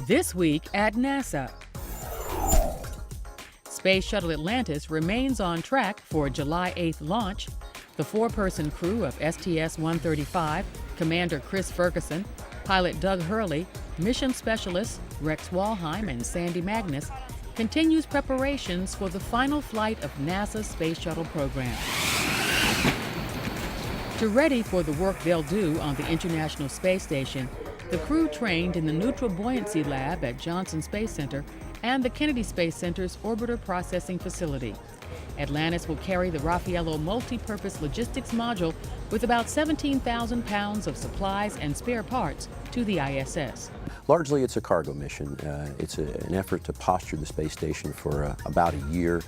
This week at NASA. Space Shuttle Atlantis remains on track for July 8th launch. The four-person crew of STS-135, Commander Chris Ferguson, pilot Doug Hurley, mission specialists Rex Walheim and Sandy Magnus, continues preparations for the final flight of NASA's Space Shuttle program. To ready for the work they'll do on the International Space Station, the crew trained in the Neutral Buoyancy Lab at Johnson Space Center and the Kennedy Space Center's Orbiter Processing Facility. Atlantis will carry the Raffaello multi-purpose logistics module with about 17,000 pounds of supplies and spare parts to the ISS. Largely, it's a cargo mission. It's an effort to posture the space station for about a year,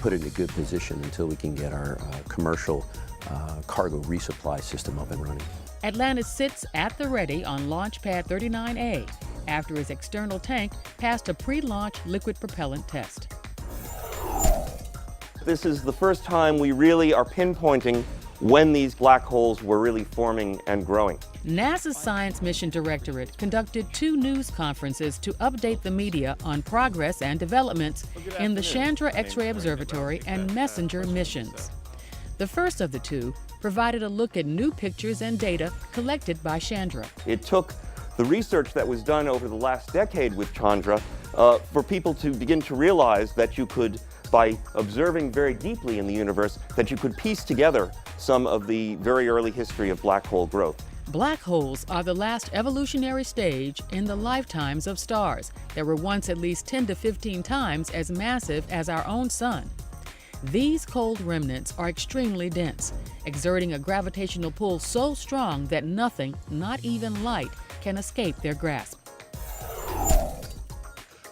put it in a good position until we can get our commercial cargo resupply system up and running. Atlantis sits at the ready on Launch Pad 39A after its external tank passed a pre-launch liquid propellant test. This is the first time we really are pinpointing when these black holes were really forming and growing. NASA's Science Mission Directorate conducted 2 news conferences to update the media on progress and developments in the Chandra X-ray Observatory and MESSENGER missions. The first of the 2 provided a look at new pictures and data collected by Chandra. It took the research that was done over the last decade with Chandra for people to begin to realize that you could, by observing very deeply in the universe, that you could piece together some of the very early history of black hole growth. Black holes are the last evolutionary stage in the lifetimes of stars that were once at least 10 to 15 times as massive as our own sun. These cold remnants are extremely dense, exerting a gravitational pull so strong that nothing, not even light, can escape their grasp.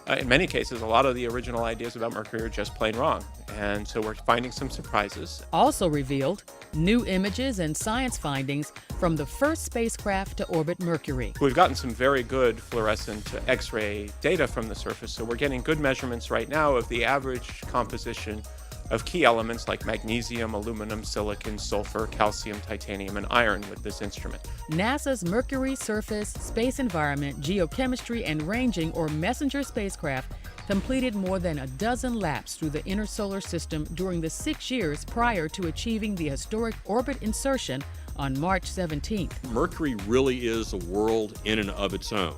In many cases, a lot of the original ideas about Mercury are just plain wrong, and so we're finding some surprises. Also revealed, new images and science findings from the first spacecraft to orbit Mercury. We've gotten some very good fluorescent X-ray data from the surface, so we're getting good measurements right now of the average composition of key elements like magnesium, aluminum, silicon, sulfur, calcium, titanium, and iron with this instrument. NASA's Mercury Surface Space Environment Geochemistry and Ranging, or MESSENGER spacecraft, completed more than a dozen laps through the inner solar system during the 6 years prior to achieving the historic orbit insertion on March 17th. Mercury really is a world in and of its own.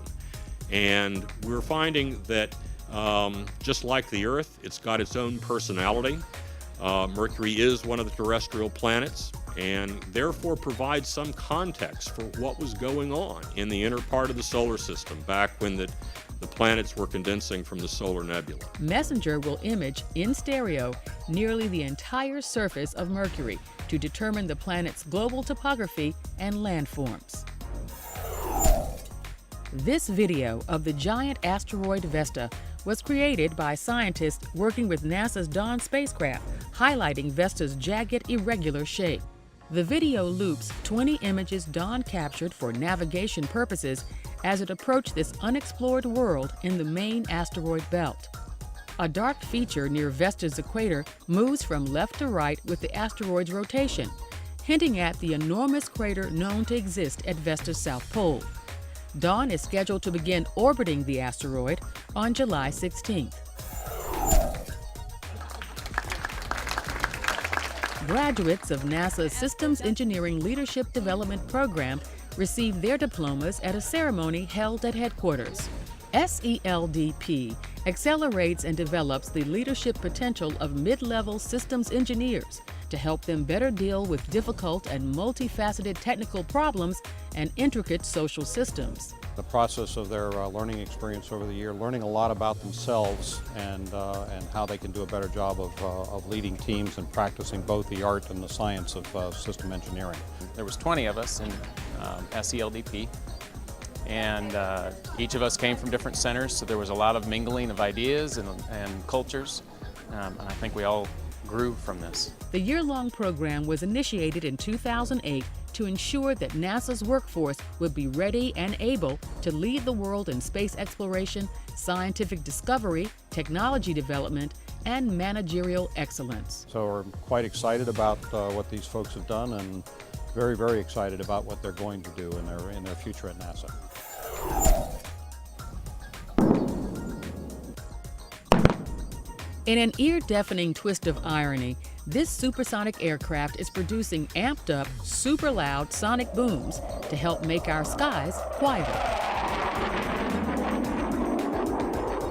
And we're finding that just like the Earth, it's got its own personality. Mercury is one of the terrestrial planets and therefore provides some context for what was going on in the inner part of the solar system back when the planets were condensing from the solar nebula. MESSENGER will image in stereo nearly the entire surface of Mercury to determine the planet's global topography and landforms. This video of the giant asteroid Vesta was created by scientists working with NASA's Dawn spacecraft, highlighting Vesta's jagged, irregular shape. The video loops 20 images Dawn captured for navigation purposes as it approached this unexplored world in the main asteroid belt. A dark feature near Vesta's equator moves from left to right with the asteroid's rotation, hinting at the enormous crater known to exist at Vesta's south pole. Dawn is scheduled to begin orbiting the asteroid on July 16th. Graduates of NASA's Systems Engineering Leadership Development Program received their diplomas at a ceremony held at headquarters. SELDP accelerates and develops the leadership potential of mid-level systems engineers to help them better deal with difficult and multifaceted technical problems and intricate social systems. The process of their learning experience over the year, learning a lot about themselves and how they can do a better job of leading teams and practicing both the art and the science of system engineering. There was 20 of us in SELDP, and each of us came from different centers, so there was a lot of mingling of ideas and cultures, and I think we all grew from this. The year-long program was initiated in 2008 to ensure that NASA's workforce would be ready and able to lead the world in space exploration, scientific discovery, technology development, and managerial excellence. So we're quite excited about what these folks have done and very, very excited about what they're going to do in their future at NASA. In an ear-deafening twist of irony, this supersonic aircraft is producing amped-up, super loud sonic booms to help make our skies quieter.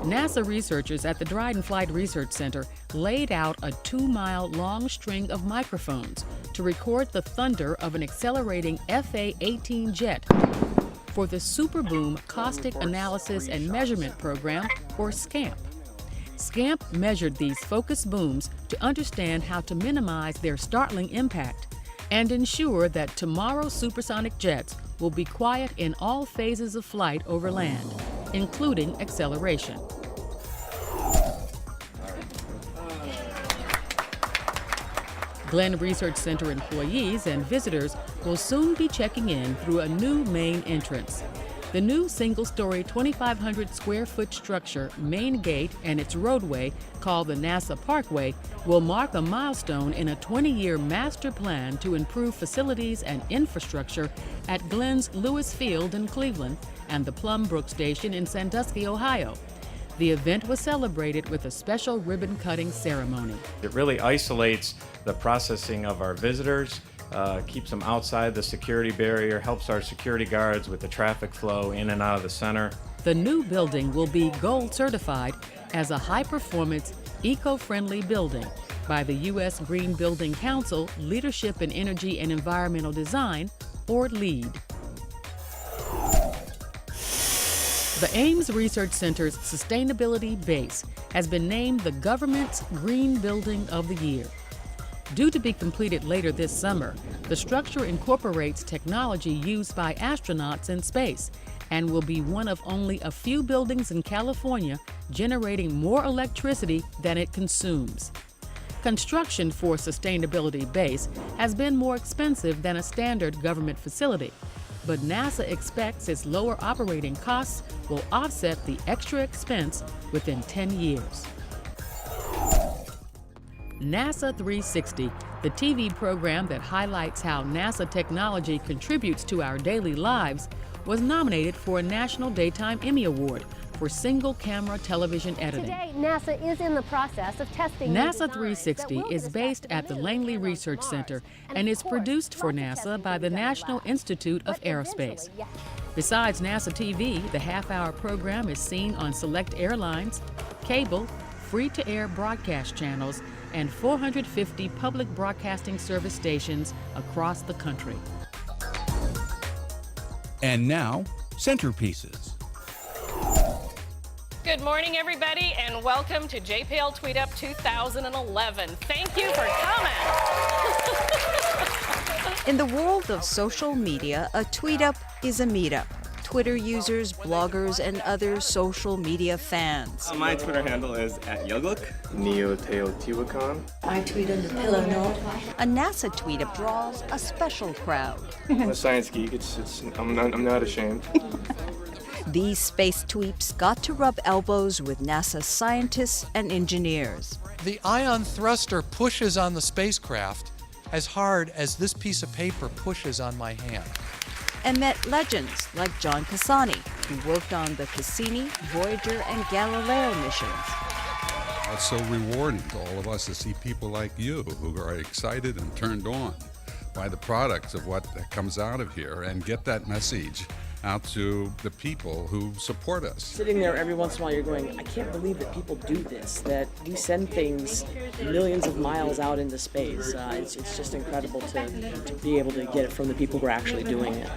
NASA researchers at the Dryden Flight Research Center laid out a 2-mile-long string of microphones to record the thunder of an accelerating FA-18 jet for the Super Boom Caustic Analysis and Measurement Program, or SCAMP. SCAMP measured these focused booms to understand how to minimize their startling impact and ensure that tomorrow's supersonic jets will be quiet in all phases of flight over land, including acceleration. Glenn Research Center employees and visitors will soon be checking in through a new main entrance. The new single-story 2,500 square foot structure, main gate, and its roadway, called the NASA Parkway, will mark a milestone in a 20-year master plan to improve facilities and infrastructure at Glenn's Lewis Field in Cleveland and the Plum Brook Station in Sandusky, Ohio. The event was celebrated with a special ribbon-cutting ceremony. It really isolates the processing of our visitors, keeps them outside the security barrier, helps our security guards with the traffic flow in and out of the center. The new building will be gold certified as a high-performance, eco-friendly building by the U.S. Green Building Council Leadership in Energy and Environmental Design, or LEED. The Ames Research Center's Sustainability Base has been named the government's Green Building of the Year. Due to be completed later this summer, the structure incorporates technology used by astronauts in space and will be one of only a few buildings in California generating more electricity than it consumes. Construction for Sustainability Base has been more expensive than a standard government facility, but NASA expects its lower operating costs will offset the extra expense within 10 years. NASA 360, the TV program that highlights how NASA technology contributes to our daily lives, was nominated for a National Daytime Emmy Award for single-camera television editing. Today, NASA is in the process of testing NASA 360 is based at the Langley Research Center and is produced for NASA by the National Institute of Aerospace. Besides NASA TV, the half-hour program is seen on select airlines, cable, free-to-air broadcast channels, and 450 public broadcasting service stations across the country. And now, Centerpieces. Good morning, everybody, and welcome to JPL Tweet Up 2011. Thank you for coming. In the world of social media, a tweet up is a meetup. Twitter users, bloggers, and other social media fans. My Twitter handle is @Yuglook. Neoteotihuacan. I tweet on the Pillow Note. A NASA tweetup draws a special crowd. I'm a science geek. I'm not ashamed. These space tweeps got to rub elbows with NASA scientists and engineers. The ion thruster pushes on the spacecraft as hard as this piece of paper pushes on my hand. And met legends like John Cassani, who worked on the Cassini, Voyager, and Galileo missions. It's so rewarding to all of us to see people like you who are excited and turned on by the products of what comes out of here and get that message out to the people who support us. Sitting there every once in a while, you're going, I can't believe that people do this, that we send things millions of miles out into space. It's just incredible to be able to get it from the people who are actually doing it.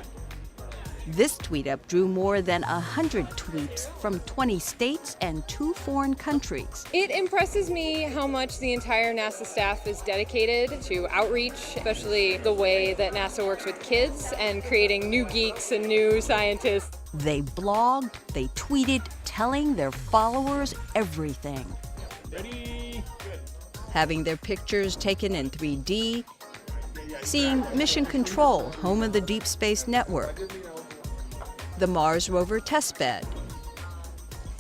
This tweet-up drew more than 100 tweets from 20 states and 2 foreign countries. It impresses me how much the entire NASA staff is dedicated to outreach, especially the way that NASA works with kids and creating new geeks and new scientists. They blogged, they tweeted, telling their followers everything. Ready? Having their pictures taken in 3D, seeing Mission Control, home of the Deep Space Network, the Mars rover testbed,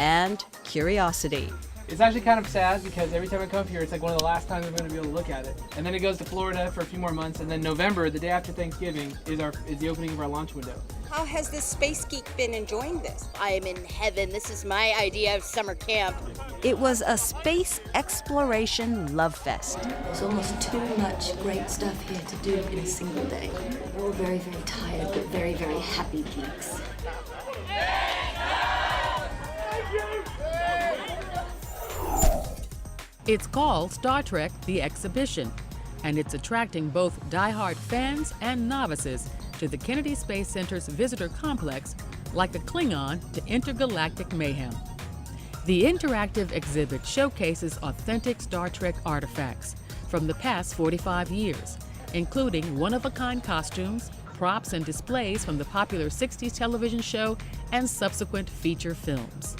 and Curiosity, It's actually kind of sad because every time I come up here, it's like one of the last times I'm going to be able to look at it. And then it goes to Florida for a few more months, and then November, the day after Thanksgiving, is the opening of our launch window. How has this space geek been enjoying this? I am in heaven. This is my idea of summer camp. It was a space exploration love fest. There's almost too much great stuff here to do in a single day. We're all very, very tired, but very, very happy geeks. It's called Star Trek: The Exhibition, and it's attracting both die-hard fans and novices to the Kennedy Space Center's visitor complex like a Klingon to intergalactic mayhem. The interactive exhibit showcases authentic Star Trek artifacts from the past 45 years, including one-of-a-kind costumes, props, and displays from the popular 60s television show and subsequent feature films.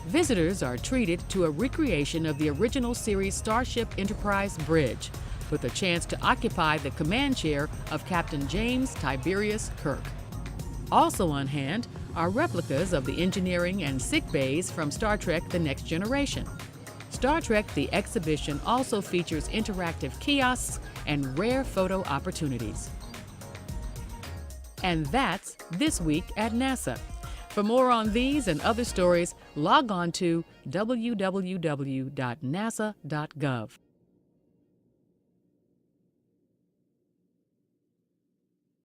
Visitors are treated to a recreation of the original series Starship Enterprise bridge, with a chance to occupy the command chair of Captain James Tiberius Kirk. Also on hand are replicas of the engineering and sick bays from Star Trek: The Next Generation. Star Trek: The Exhibition also features interactive kiosks and rare photo opportunities. And that's This Week at NASA. For more on these and other stories, log on to www.nasa.gov.